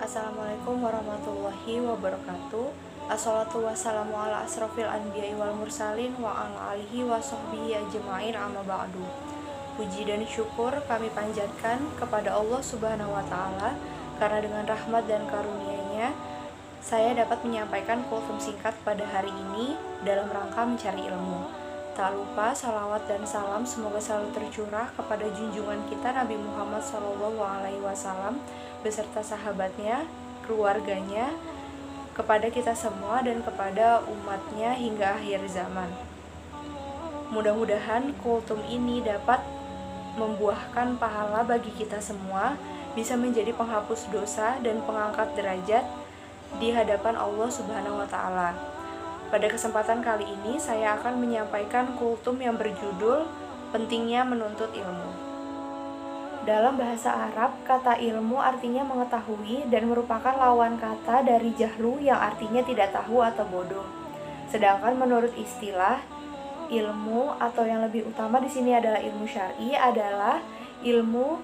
Assalamualaikum warahmatullahi wabarakatuh. Assalatu wassalamu ala asrofil anbiya'i wal mursalin wa ala alihi wa sahbihi ajma'in amma ba'du. Puji dan syukur kami panjatkan kepada Allah Subhanahu wa taala karena dengan rahmat dan karunia-Nya saya dapat menyampaikan kultum singkat pada hari ini dalam rangka mencari ilmu. Tak lupa salawat dan salam semoga selalu tercurah kepada junjungan kita Nabi Muhammad SAW beserta sahabatnya, keluarganya, kepada kita semua dan kepada umatnya hingga akhir zaman. Mudah-mudahan kultum ini dapat membuahkan pahala bagi kita semua, bisa menjadi penghapus dosa dan pengangkat derajat di hadapan Allah Subhanahu wa taala. Pada kesempatan kali ini saya akan menyampaikan kultum yang berjudul Pentingnya Menuntut Ilmu. Dalam bahasa Arab, kata ilmu artinya mengetahui dan merupakan lawan kata dari jahlu yang artinya tidak tahu atau bodoh. Sedangkan menurut istilah, ilmu atau yang lebih utama di sini adalah ilmu syar'i adalah ilmu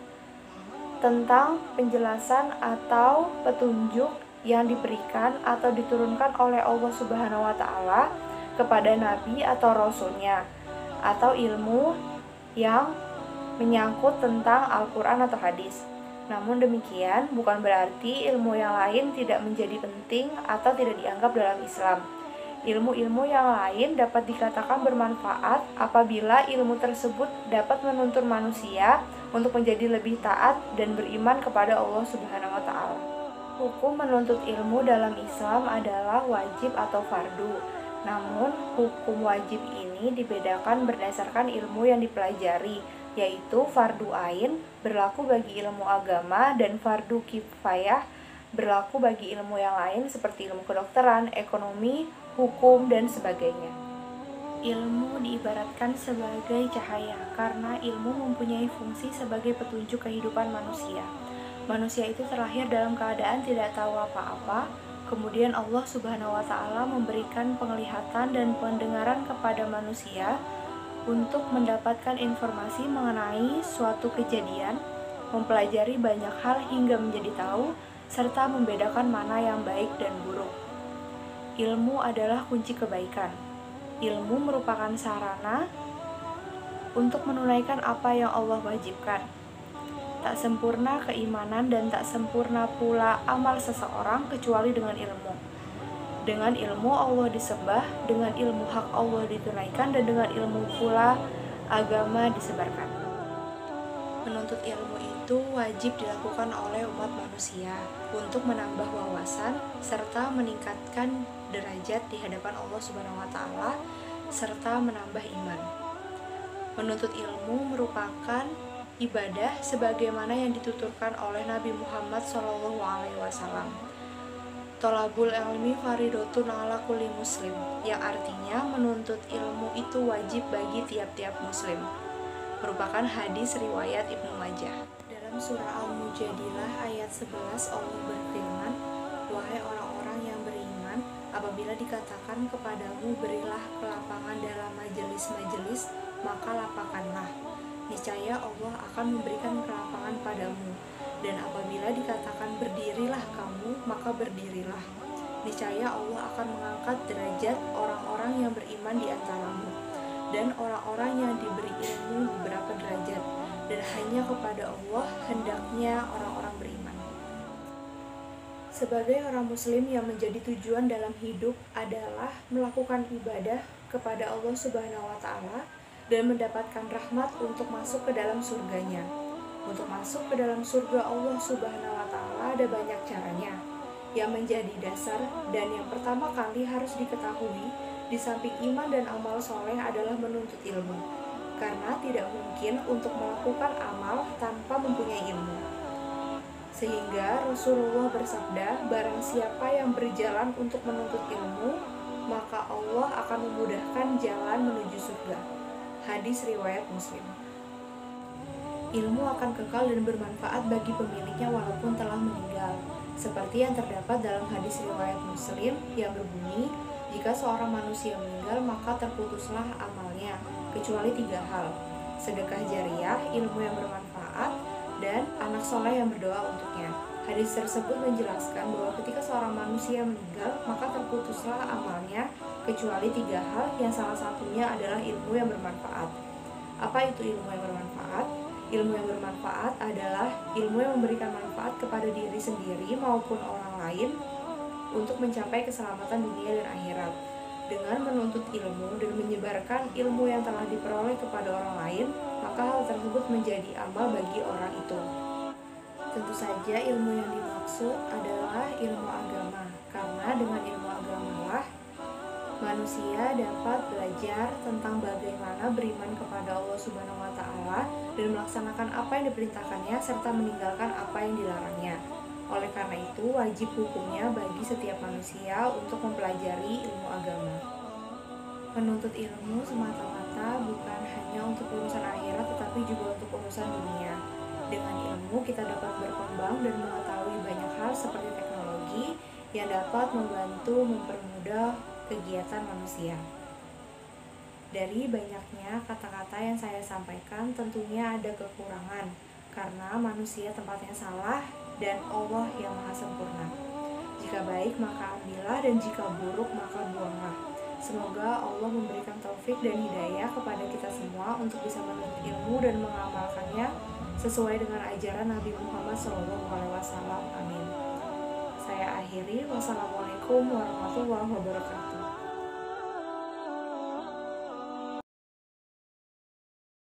tentang penjelasan atau petunjuk yang diberikan atau diturunkan oleh Allah Subhanahu wa taala kepada nabi atau rasulnya, atau ilmu yang menyangkut tentang Al-Qur'an atau hadis. Namun demikian bukan berarti ilmu yang lain tidak menjadi penting atau tidak dianggap dalam Islam. Ilmu-ilmu yang lain dapat dikatakan bermanfaat apabila ilmu tersebut dapat menuntun manusia untuk menjadi lebih taat dan beriman kepada Allah Subhanahu wa taala. Hukum menuntut ilmu dalam Islam adalah wajib atau fardu. Namun, hukum wajib ini dibedakan berdasarkan ilmu yang dipelajari, yaitu fardu ain berlaku bagi ilmu agama dan fardu kifayah berlaku bagi ilmu yang lain seperti ilmu kedokteran, ekonomi, hukum, dan sebagainya. Ilmu diibaratkan sebagai cahaya karena ilmu mempunyai fungsi sebagai petunjuk kehidupan manusia. Manusia itu terlahir dalam keadaan tidak tahu apa-apa, kemudian Allah Subhanahu wa taala memberikan penglihatan dan pendengaran kepada manusia untuk mendapatkan informasi mengenai suatu kejadian, mempelajari banyak hal hingga menjadi tahu, serta membedakan mana yang baik dan buruk. Ilmu adalah kunci kebaikan. Ilmu merupakan sarana untuk menunaikan apa yang Allah wajibkan. Tak sempurna keimanan dan tak sempurna pula amal seseorang kecuali dengan ilmu. Dengan ilmu Allah disembah, dengan ilmu hak Allah ditunaikan, dan dengan ilmu pula agama disebarkan. Menuntut ilmu itu wajib dilakukan oleh umat manusia untuk menambah wawasan serta meningkatkan derajat di hadapan Allah Subhanahu wa taala serta menambah iman. Menuntut ilmu merupakan ibadah sebagaimana yang dituturkan oleh Nabi Muhammad SAW. Tolabul ilmi faridotun ala kulli muslim, yang artinya menuntut ilmu itu wajib bagi tiap-tiap muslim. Merupakan hadis riwayat Ibnu Majah. Dalam surah Al-Mujadilah ayat 11 Allah berfirman, "Wahai orang-orang yang beriman, apabila dikatakan kepadamu berilah kelapangan dalam majelis-majelis, maka lapangkanlah. Niscaya Allah akan memberikan kelapangan padamu. Dan apabila dikatakan berdirilah kamu, maka berdirilah. Niscaya Allah akan mengangkat derajat orang-orang yang beriman di antaramu, dan orang-orang yang diberi ilmu beberapa derajat, dan hanya kepada Allah hendaknya orang-orang beriman." Sebagai orang muslim yang menjadi tujuan dalam hidup adalah melakukan ibadah kepada Allah Subhanahu wa taala dan mendapatkan rahmat untuk masuk ke dalam surganya. Untuk masuk ke dalam surga Allah Subhanahu wa taala ada banyak caranya. Yang menjadi dasar dan yang pertama kali harus diketahui di samping iman dan amal soleh adalah menuntut ilmu. Karena tidak mungkin untuk melakukan amal tanpa mempunyai ilmu. Sehingga Rasulullah bersabda, barang siapa yang berjalan untuk menuntut ilmu, maka Allah akan memudahkan jalan menuju surga. Hadis riwayat Muslim. Ilmu akan kekal dan bermanfaat bagi pemiliknya walaupun telah meninggal. Seperti yang terdapat dalam hadis riwayat Muslim yang berbunyi, jika seorang manusia meninggal maka terputuslah amalnya, kecuali 3 hal: sedekah jariah, ilmu yang bermanfaat, dan anak soleh yang berdoa untuknya. Hadis tersebut menjelaskan bahwa ketika seorang manusia meninggal, maka terputuslah amalnya kecuali 3 hal yang salah satunya adalah ilmu yang bermanfaat. Apa itu ilmu yang bermanfaat? Ilmu yang bermanfaat adalah ilmu yang memberikan manfaat kepada diri sendiri maupun orang lain untuk mencapai keselamatan dunia dan akhirat. Dengan menuntut ilmu dan menyebarkan ilmu yang telah diperoleh kepada orang lain, maka hal tersebut menjadi amal bagi orang itu. Tentu saja ilmu yang dimaksud adalah ilmu agama, karena dengan ilmu agamalah manusia dapat belajar tentang bagaimana beriman kepada Allah Subhanahu wa taala dan melaksanakan apa yang diperintahkannya serta meninggalkan apa yang dilarangnya. Oleh karena itu, wajib hukumnya bagi setiap manusia untuk mempelajari ilmu agama. Menuntut ilmu semata-mata bukan hanya untuk urusan akhirat tetapi juga untuk urusan dunia. Dengan ilmu kita dapat berkembang dan mengetahui banyak hal seperti teknologi yang dapat membantu mempermudah kegiatan manusia. Dari banyaknya kata-kata yang saya sampaikan tentunya ada kekurangan karena manusia tempatnya salah dan Allah yang maha sempurna. Jika baik maka ambillah dan jika buruk maka buanglah. Semoga Allah memberikan taufik dan hidayah kepada kita semua untuk bisa menuntut ilmu dan mengamalkannya sesuai dengan ajaran Nabi Muhammad SAW. Amin. Saya akhiri. Wassalamualaikum warahmatullahi wabarakatuh.